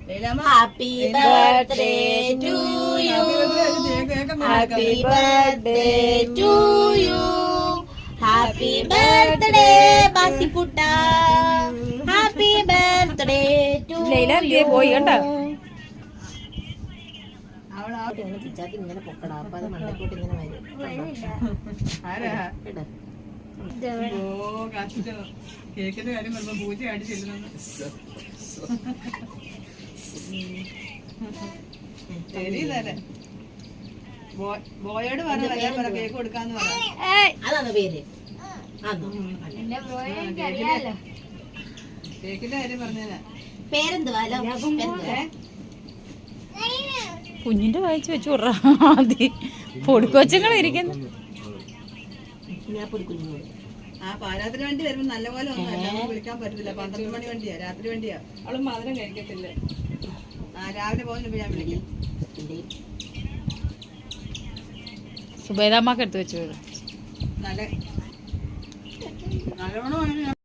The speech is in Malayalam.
Happy birthday to you. Happy birthday to you. Happy birthday Basiputta. Happy birthday to you. പോയി കണ്ടോ ചിച്ചാക്ക് ഇങ്ങനെ പൊക്കടാ അപ്പൊ അത് മണ്ടക്കോട്ട് ഇങ്ങനെ വരും. കേക്കിന്റെ കാര്യം പറയുമ്പോ പൂജ അടിച്ചിരുന്നു. ശരിയല്ലേ ബോയോട് പറഞ്ഞ കേക്ക് കൊടുക്കാന്ന് പറയാം. അതാണ് പേര്. കേക്കിന്റെ കാര്യം പറഞ്ഞാ പേരെന്തുവാ? കുഞ്ഞിന്റെ വായിച്ച് വെച്ചു വിടറാ ആദ്യം പൊടിക്കൊച്ചങ്ങൾ ഇരിക്കുന്നു. ആ പാരാത്രി വണ്ടി വരുമ്പോ നല്ലപോലെ ഒന്നും അല്ല വിളിക്കാൻ പറ്റത്തില്ല. 12 മണി വണ്ടിയാ, രാത്രി വണ്ടിയാ. അവള് മധുരം കഴിക്കത്തില്ല. രാവിലെ പോകുന്നപ്പോ ഞാൻ വിളിക്കും. സുബൈദാമ്മക്ക് എടുത്ത് വെച്ചു നല്ലോണം